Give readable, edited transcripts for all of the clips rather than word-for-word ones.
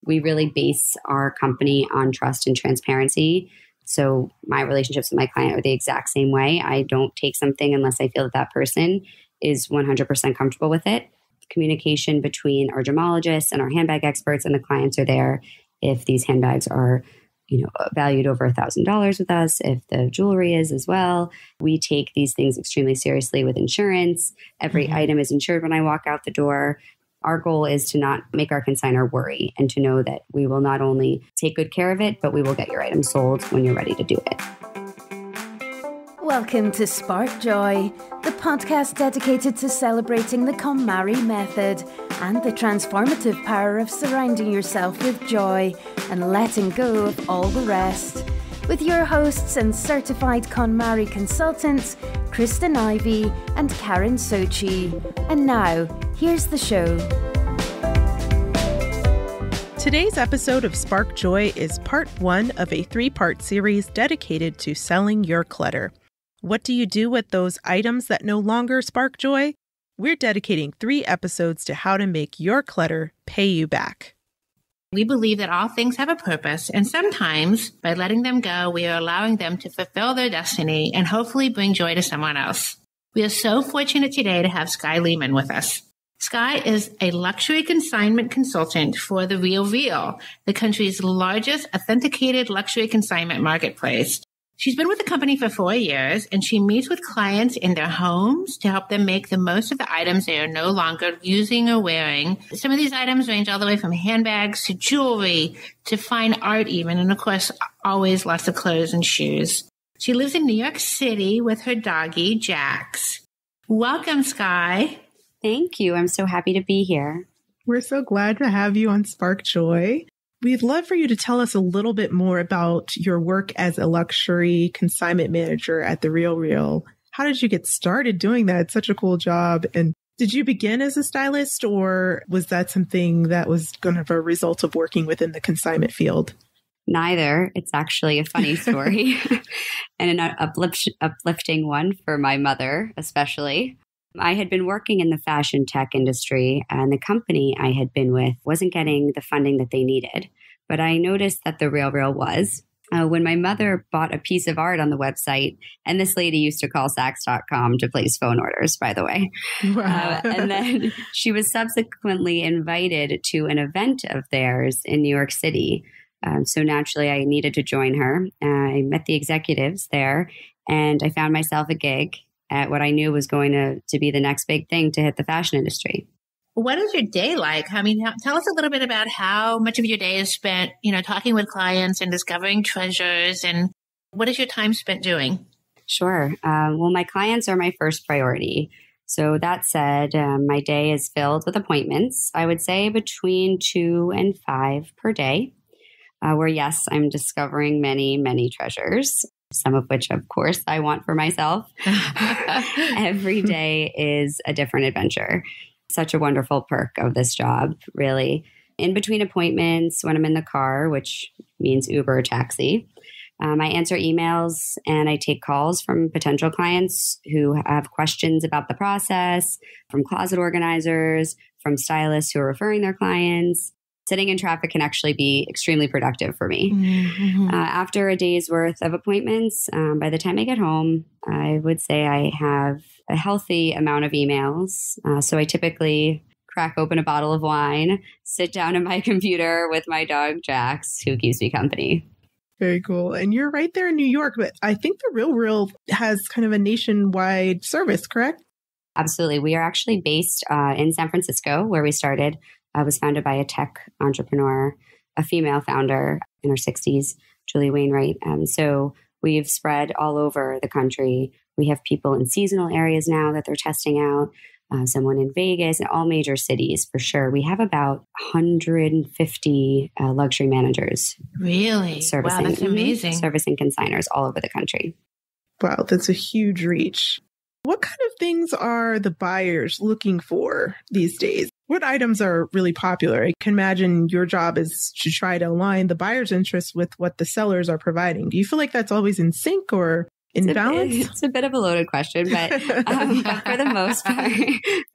We really base our company on trust and transparency. So my relationships with my client are the exact same way. I don't take something unless I feel that that person is 100% comfortable with it. Communication between our gemologists and our handbag experts and the clients are there. If these handbags are, valued over $1,000 with us, if the jewelry is as well, we take these things extremely seriously with insurance. Every item is insured when I walk out the door. Our goal is to not make our consignor worry and to know that we will not only take good care of it, but we will get your item sold when you're ready to do it. Welcome to Spark Joy, the podcast dedicated to celebrating the KonMari method and the transformative power of surrounding yourself with joy and letting go of all the rest. With your hosts and certified KonMari consultants, Kristen Ivy and Karen Sochi. And now, here's the show. Today's episode of Spark Joy is part 1 of a 3-part series dedicated to selling your clutter. What do you do with those items that no longer spark joy? We're dedicating 3 episodes to how to make your clutter pay you back. We believe that all things have a purpose, and sometimes by letting them go, we are allowing them to fulfill their destiny and hopefully bring joy to someone else. We are so fortunate today to have Skye Lehman with us. Skye is a luxury consignment consultant for the RealReal, the country's largest authenticated luxury consignment marketplace. She's been with the company for 4 years, and she meets with clients in their homes to help them make the most of the items they are no longer using or wearing. Some of these items range all the way from handbags to jewelry to fine art even, and of course, always lots of clothes and shoes. She lives in New York City with her doggie, Jax. Welcome, Skye. Thank you. I'm so happy to be here. We're so glad to have you on Spark Joy. We'd love for you to tell us a little bit more about your work as a luxury consignment manager at the RealReal. How did you get started doing that? It's such a cool job. And did you begin as a stylist, or was that something that was kind of a result of working within the consignment field? Neither. It's actually a funny story and an uplifting one for my mother, especially. I had been working in the fashion tech industry, and the company I had been with wasn't getting the funding that they needed. But I noticed that the RealReal was. When my mother bought a piece of art on the website, and this lady used to call Saks.com to place phone orders, by the way. Wow. And then she was subsequently invited to an event of theirs in New York City. So naturally, I needed to join her. I met the executives there, and I found myself a gig at what I knew was going to be the next big thing to hit the fashion industry. What is your day like? I mean, tell us a little bit about how much of your day is spent, talking with clients and discovering treasures, and what is your time spent doing? Sure. Well, my clients are my first priority. So that said, my day is filled with appointments. I would say between 2 and 5 per day, where yes, I'm discovering many, many treasures. Some of which, of course, I want for myself. Every day is a different adventure. Such a wonderful perk of this job, really. In between appointments, when I'm in the car, which means Uber or taxi, I answer emails and I take calls from potential clients who have questions about the process, from closet organizers, from stylists who are referring their clients. Sitting in traffic can actually be extremely productive for me. Mm-hmm. After a day's worth of appointments, by the time I get home, I would say I have a healthy amount of emails. So I typically crack open a bottle of wine, sit down at my computer with my dog, Jax, who keeps me company. Very cool. And you're right there in New York, but I think the RealReal has kind of a nationwide service, correct? Absolutely. We are actually based in San Francisco, where we started. I was founded by a tech entrepreneur, a female founder in her 60s, Julie Wainwright. So we've spread all over the country. We have people in seasonal areas now that they're testing out, someone in Vegas, and all major cities for sure. We have about 150 luxury managers. Really? Servicing, wow, that's amazing. Servicing consigners all over the country. Wow, that's a huge reach. What kind of things are the buyers looking for these days? What items are really popular? I can imagine your job is to try to align the buyer's interests with what the sellers are providing. Do you feel like that's always in sync or in balance? It's a bit of a loaded question, but for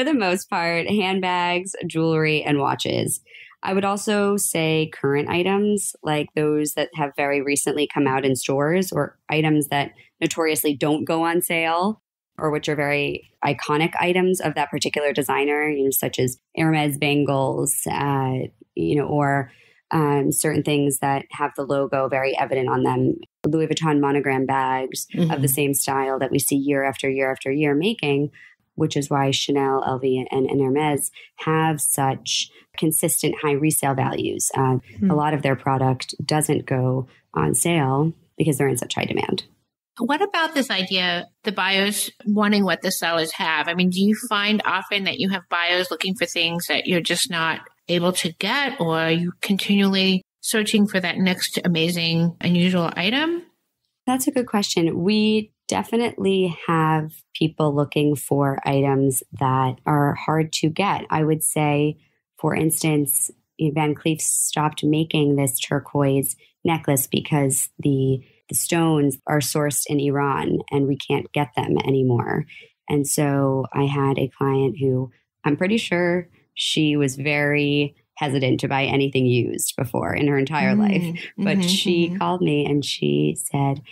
the most part, handbags, jewelry, and watches I would also say current items, like those that have very recently come out in stores, or items that notoriously don't go on sale, or which are very iconic items of that particular designer, such as Hermes bangles, or certain things that have the logo very evident on them. Louis Vuitton monogram bags of the same style that we see year after year after year making, which is why Chanel, LV, and Hermes have such consistent high resale values. A lot of their product doesn't go on sale because they're in such high demand. What about this idea, the buyers wanting what the sellers have? I mean, do you find often that you have buyers looking for things that you're just not able to get, or are you continually searching for that next amazing, unusual item? That's a good question. We definitely have people looking for items that are hard to get. I would say, for instance, Van Cleef stopped making this turquoise necklace because the stones are sourced in Iran and we can't get them anymore. And so I had a client who I'm pretty sure she was very hesitant to buy anything used before in her entire life. But she called me and she said,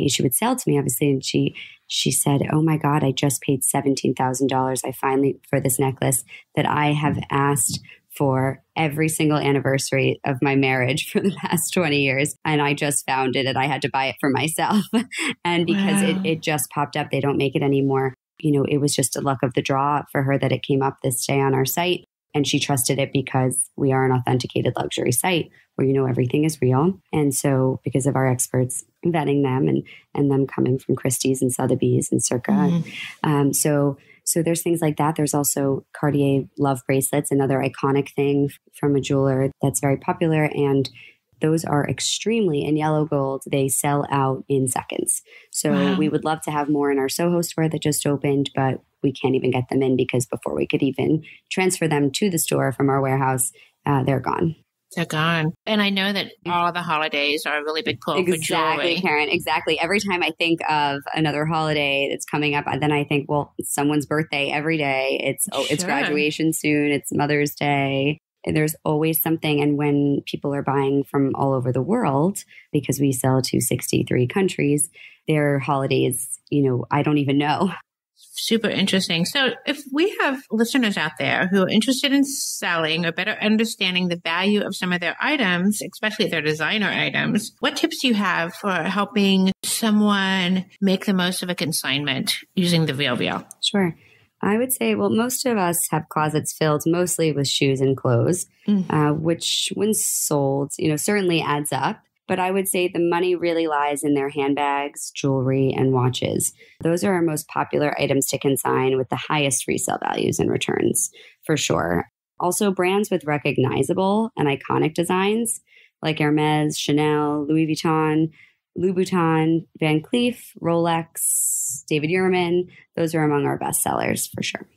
she would sell to me, obviously. And she said, oh my God, I just paid $17,000. I finally, for this necklace that I have asked for every single anniversary of my marriage for the past 20 years. And I just found it and I had to buy it for myself. And because it just popped up, they don't make it anymore. It was just a luck of the draw for her that it came up this day on our site. And she trusted it because we are an authenticated luxury site where everything is real. And so because of our experts vetting them and them coming from Christie's and Sotheby's and Circa. So there's things like that. There's also Cartier love bracelets, another iconic thing from a jeweler that's very popular. And those are extremely, in yellow gold, they sell out in seconds. So we would love to have more in our Soho store that just opened, but we can't even get them in because before we could even transfer them to the store from our warehouse, they're gone. They're gone. And I know that all the holidays are a really big pull for jewelry. Exactly, Karen. Exactly. Every time I think of another holiday that's coming up, then I think, well, it's someone's birthday every day. It's graduation soon. It's Mother's Day. There's always something. And when people are buying from all over the world, because we sell to 63 countries, their holidays, I don't even know. Super interesting. So if we have listeners out there who are interested in selling or better understanding the value of some of their items, especially their designer items, what tips do you have for helping someone make the most of a consignment using the RealReal? Sure. I would say, well, most of us have closets filled mostly with shoes and clothes, which when sold, certainly adds up. But I would say the money really lies in their handbags, jewelry, and watches. Those are our most popular items to consign with the highest resale values and returns, for sure. Also, brands with recognizable and iconic designs like Hermes, Chanel, Louis Vuitton, Louboutin, Van Cleef, Rolex, David Yurman. Those are among our best sellers, for sure.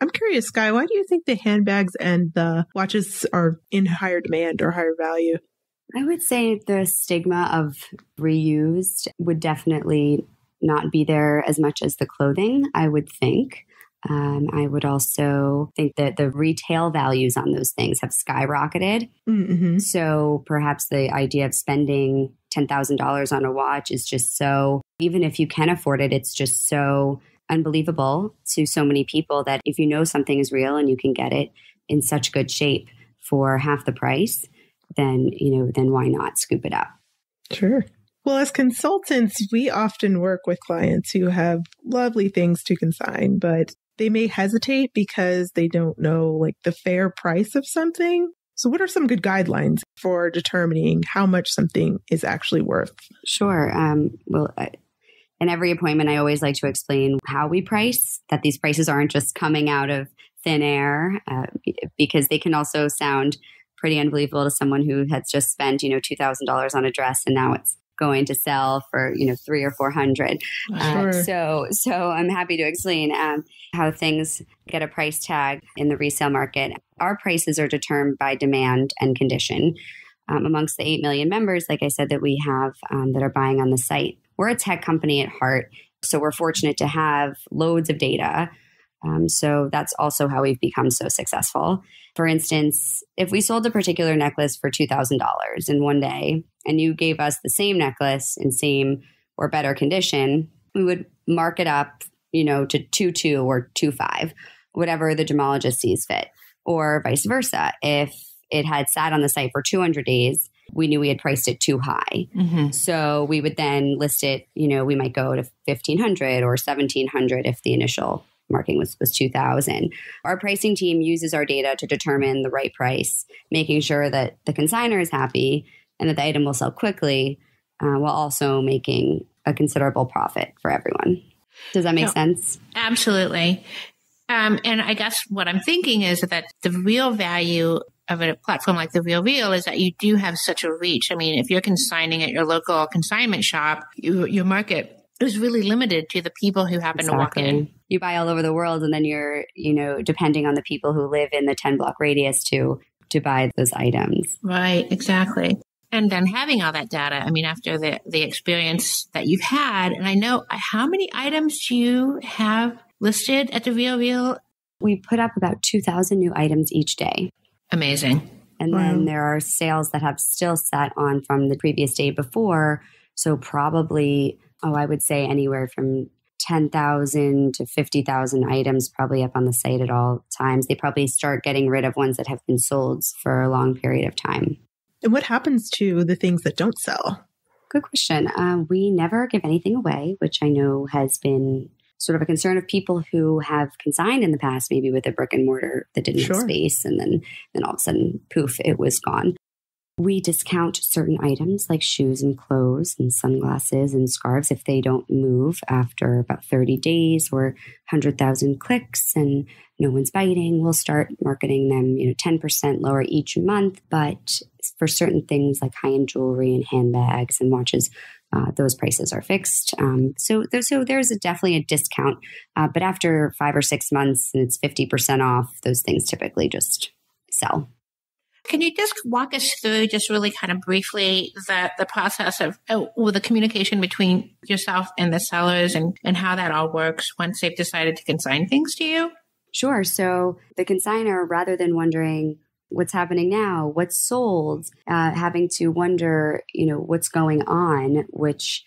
I'm curious, Skye, why do you think the handbags and the watches are in higher demand or higher value? I would say the stigma of reused would definitely not be there as much as the clothing, I would think. I would also think that the retail values on those things have skyrocketed. So perhaps the idea of spending $10,000 on a watch is just so, even if you can afford it, it's just so unbelievable to so many people that if you know something is real and you can get it in such good shape for half the price, then why not scoop it up? Sure. Well, as consultants, we often work with clients who have lovely things to consign, but they may hesitate because they don't know the fair price of something. So what are some good guidelines for determining how much something is actually worth? Sure. In every appointment, I always like to explain how we price, that these prices aren't just coming out of thin air, because they can also sound pretty unbelievable to someone who has just spent, $2,000 on a dress and now it's going to sell for, $300 or $400. Sure. So I'm happy to explain how things get a price tag in the resale market. Our prices are determined by demand and condition. Amongst the 8 million members, like I said, that we have that are buying on the site. We're a tech company at heart, so we're fortunate to have loads of data So that's also how we've become so successful. For instance, if we sold a particular necklace for $2,000 in one day and you gave us the same necklace in same or better condition, we would mark it up, to 2.2 or 2.5, whatever the gemologist sees fit, or vice versa. If it had sat on the site for 200 days, we knew we had priced it too high. Mm-hmm. So we would then list it, we might go to 1,500 or 1,700 if the initial marking was 2,000. Our pricing team uses our data to determine the right price, making sure that the consignor is happy and that the item will sell quickly, while also making a considerable profit for everyone. Does that make sense? Absolutely. And I guess what I'm thinking is that the real value of a platform like the RealReal is that you do have such a reach. I mean, if you're consigning at your local consignment shop, your market is really limited to the people who happen to walk in. You buy all over the world, and then you're, depending on the people who live in the 10-block radius to buy those items. Right, exactly. And then having all that data, I mean, after the experience that you've had, and I know, how many items do you have listed at the RealReal? We put up about 2,000 new items each day. Amazing. And then there are sales that have still sat on from the previous day before. So probably, I would say anywhere from 10,000 to 50,000 items probably up on the site at all times. They probably start getting rid of ones that have been sold for a long period of time. And what happens to the things that don't sell? Good question. We never give anything away, which I know has been sort of a concern of people who have consigned in the past, maybe with a brick and mortar that didn't have space, and then all of a sudden, poof, it was gone. We discount certain items like shoes and clothes and sunglasses and scarves if they don't move after about 30 days or 100,000 clicks and no one's biting. We'll start marketing them, 10% lower each month. But for certain things like high-end jewelry and handbags and watches, those prices are fixed. So there's definitely a discount. But after 5 or 6 months and it's 50% off, those things typically just sell. Can you just walk us through, just really kind of briefly, the process of the communication between yourself and the sellers and how that all works once they've decided to consign things to you? Sure. So the consignor, rather than wondering what's happening now, what's sold, having to wonder, what's going on, which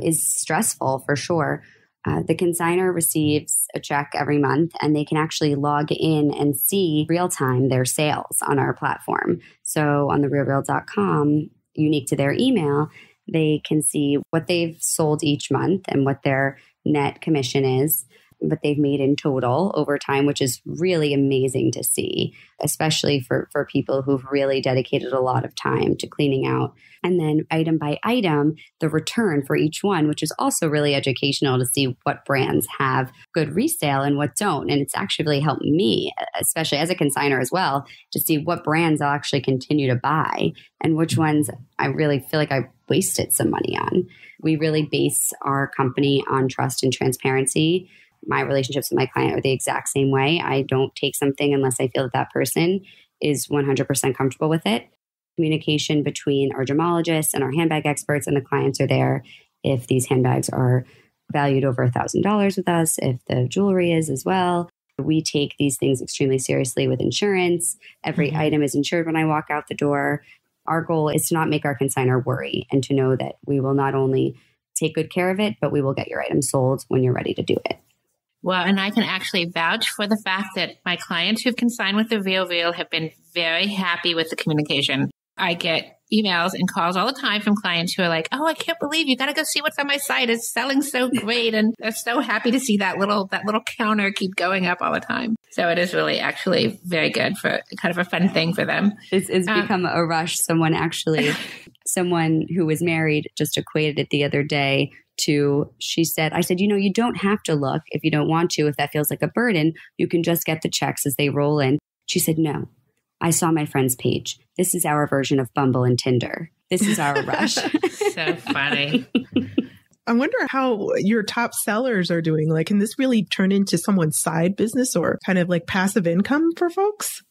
is stressful for sure. The consignor receives a check every month, and they can actually log in and see real time their sales on our platform. So on the RealReal.com, unique to their email, they can see what they've sold each month and what their net commission is, what they've made in total over time, which is really amazing to see, especially for people who've really dedicated a lot of time to cleaning out. And then item by item, the return for each one, which is also really educational to see what brands have good resale and what don't. And it's actually really helped me, especially as a consignor as well, to see what brands I'll actually continue to buy and which ones I really feel like I wasted some money on. We really base our company on trust and transparency. My relationships with my client are the exact same way. I don't take something unless I feel that that person is 100% comfortable with it. Communication between our gemologists and our handbag experts and the clients are there. If these handbags are valued over $1,000 with us, if the jewelry is as well, we take these things extremely seriously with insurance. Every item is insured when I walk out the door. Our goal is to not make our consignor worry and to know that we will not only take good care of it, but we will get your item sold when you're ready to do it. Well, and I can actually vouch for the fact that my clients who've consigned with the RealReal have been very happy with the communication. I get emails and calls all the time from clients who are like, "Oh, I can't believe you got to go see what's on my site. It's selling so great." And they're so happy to see that little counter keep going up all the time. So it is really actually very good for kind of a fun thing for them. It's become a rush. Someone who was married just equated it the other day to, I said, you don't have to look if you don't want to. If that feels like a burden, you can just get the checks as they roll in. She said, "No, I saw my friend's page. This is our version of Bumble and Tinder. This is our rush." So funny. I wonder how your top sellers are doing. Like, can this really turn into someone's side business or kind of like passive income for folks?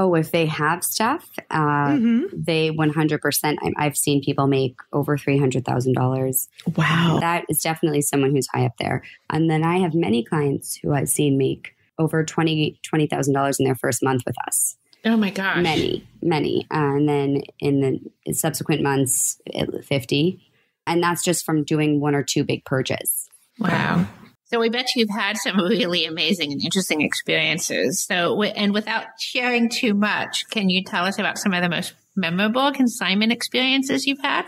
Oh, if they have stuff, they 100%. I've seen people make over $300,000. Wow. That is definitely someone who's high up there. And then I have many clients who I've seen make over $20,000 in their first month with us. Oh my gosh. Many. And then in the subsequent months, 50. And that's just from doing one or two big purges. Wow. So we bet you've had some really amazing and interesting experiences. So, and without sharing too much, can you tell us about some of the most memorable consignment experiences you've had?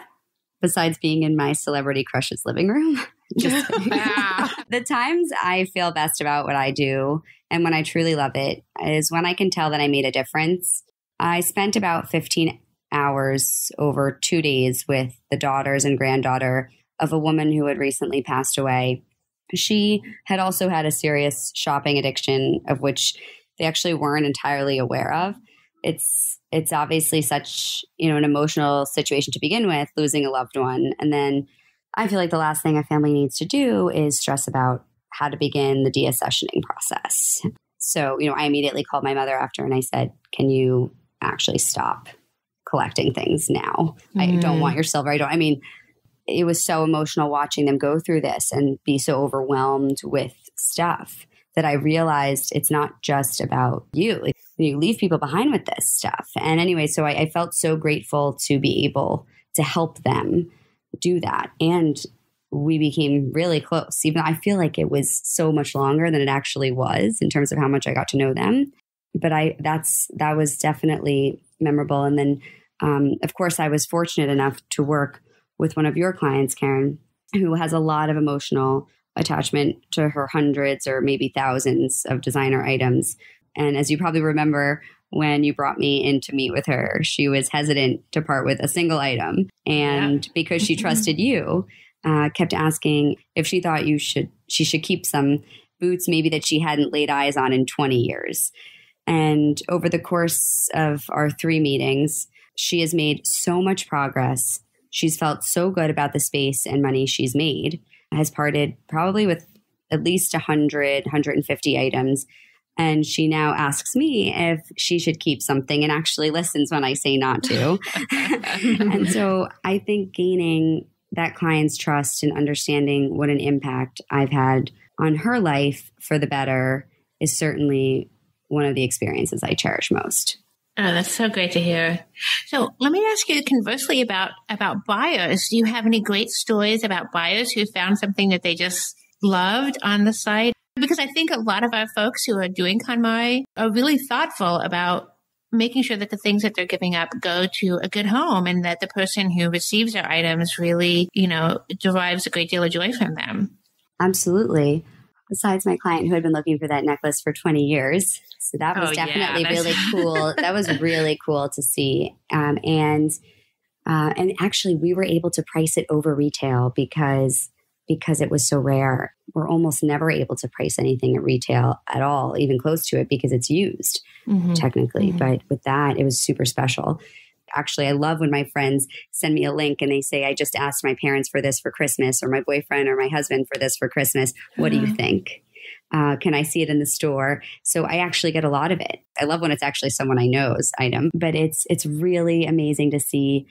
Besides being in my celebrity crush's living room. Just the times I feel best about what I do and when I truly love it is when I can tell that I made a difference. I spent about 15 hours over 2 days with the daughters and granddaughter of a woman who had recently passed away. She had also had a serious shopping addiction of which they actually weren't entirely aware of. It's obviously such, an emotional situation to begin with, losing a loved one. And then I feel like the last thing a family needs to do is stress about how to begin the deaccessioning process. So, I immediately called my mother after and I said, can you actually stop collecting things now? I don't want your silver. It was so emotional watching them go through this and be so overwhelmed with stuff that I realized it's not just about you. You leave people behind with this stuff. And anyway, so I felt so grateful to be able to help them do that. And we became really close, even though I feel like it was so much longer than it actually was in terms of how much I got to know them. But that was definitely memorable. And then, of course, I was fortunate enough to work with one of your clients, Karen, who has a lot of emotional attachment to her hundreds or maybe thousands of designer items. And as you probably remember, when you brought me in to meet with her, she was hesitant to part with a single item. And because she trusted you, kept asking if she thought she should keep some boots maybe that she hadn't laid eyes on in 20 years. And over the course of our 3 meetings, she has made so much progress. She's felt so good about the space and money she's made, has parted probably with at least 100, 150 items. And she now asks me if she should keep something and actually listens when I say not to. And so I think gaining that client's trust and understanding what an impact I've had on her life for the better is certainly one of the experiences I cherish most. Oh, that's so great to hear. So let me ask you conversely about buyers. Do you have any great stories about buyers who found something that they just loved on the site? Because I think a lot of our folks who are doing KonMari are really thoughtful about making sure that the things that they're giving up go to a good home and that the person who receives their items really, derives a great deal of joy from them. Absolutely. Besides my client who had been looking for that necklace for 20 years. So that was definitely really cool. That was really cool to see. And actually we were able to price it over retail because it was so rare. We're almost never able to price anything at retail at all, even close to it, because it's used technically. But with that, it was super special. Actually, I love when my friends send me a link and they say, I just asked my parents for this for Christmas, or my boyfriend or my husband for this for Christmas. What do you think? Can I see it in the store? So I actually get a lot of it. I love when it's actually someone I know's item, but it's really amazing to see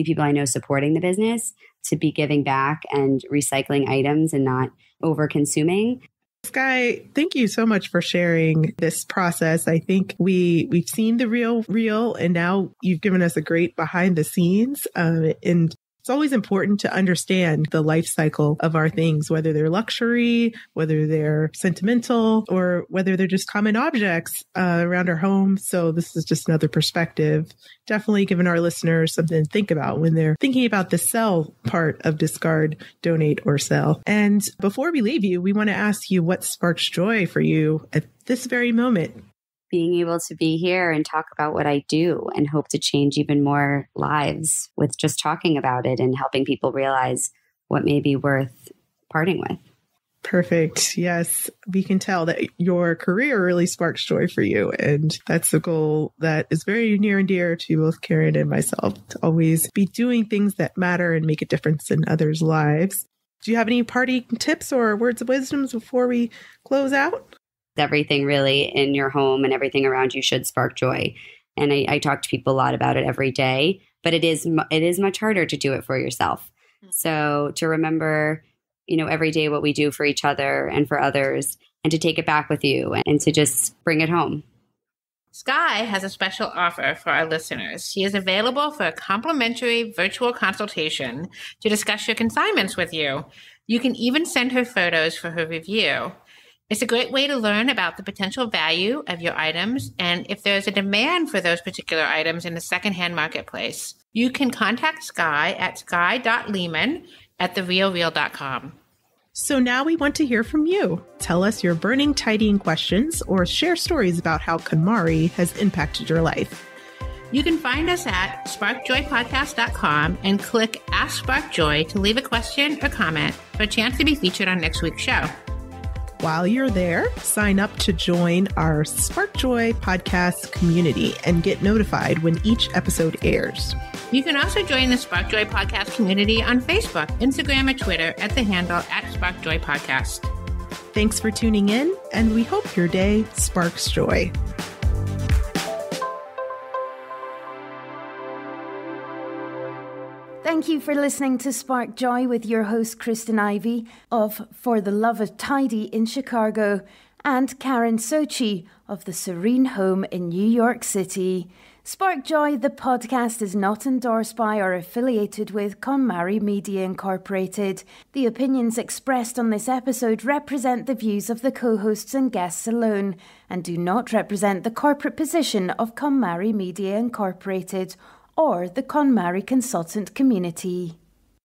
people I know supporting the business, to be giving back and recycling items and not over consuming. Skye, thank you so much for sharing this process. I think we've seen the RealReal, and now you've given us a great behind the scenes. And it's always important to understand the life cycle of our things, whether they're luxury, whether they're sentimental, or whether they're just common objects around our home. So this is just another perspective, definitely giving our listeners something to think about when they're thinking about the sell part of discard, donate, or sell. And before we leave you, we want to ask you what sparks joy for you at this very moment. Being able to be here and talk about what I do and hope to change even more lives with just talking about it and helping people realize what may be worth parting with. Perfect. Yes, we can tell that your career really sparks joy for you. And that's a goal that is very near and dear to both Karen and myself, to always be doing things that matter and make a difference in others' lives. Do you have any parting tips or words of wisdom before we close out? Everything really in your home and everything around you should spark joy. And I talk to people a lot about it every day, but it is much harder to do it for yourself. So to remember, every day what we do for each other and for others and to take it back with you and to just bring it home. Skye has a special offer for our listeners. She is available for a complimentary virtual consultation to discuss your consignments with you. You can even send her photos for her review. It's a great way to learn about the potential value of your items and if there's a demand for those particular items in the secondhand marketplace. You can contact Skye at skye.lehman@therealreal.com. So now we want to hear from you. Tell us your burning tidying questions or share stories about how KonMari has impacted your life. You can find us at sparkjoypodcast.com and click Ask Spark Joy to leave a question or comment for a chance to be featured on next week's show. While you're there, sign up to join our Spark Joy podcast community and get notified when each episode airs. You can also join the Spark Joy podcast community on Facebook, Instagram, or Twitter at the handle @SparkJoyPodcast. Thanks for tuning in, and we hope your day sparks joy. Thank you for listening to Spark Joy with your host, Kristen Ivy of For the Love of Tidy in Chicago and Karen Sochi of the Serene Home in New York City. Spark Joy, the podcast, is not endorsed by or affiliated with KonMari Media Incorporated. The opinions expressed on this episode represent the views of the co-hosts and guests alone and do not represent the corporate position of KonMari Media Incorporated or the KonMari consultant community.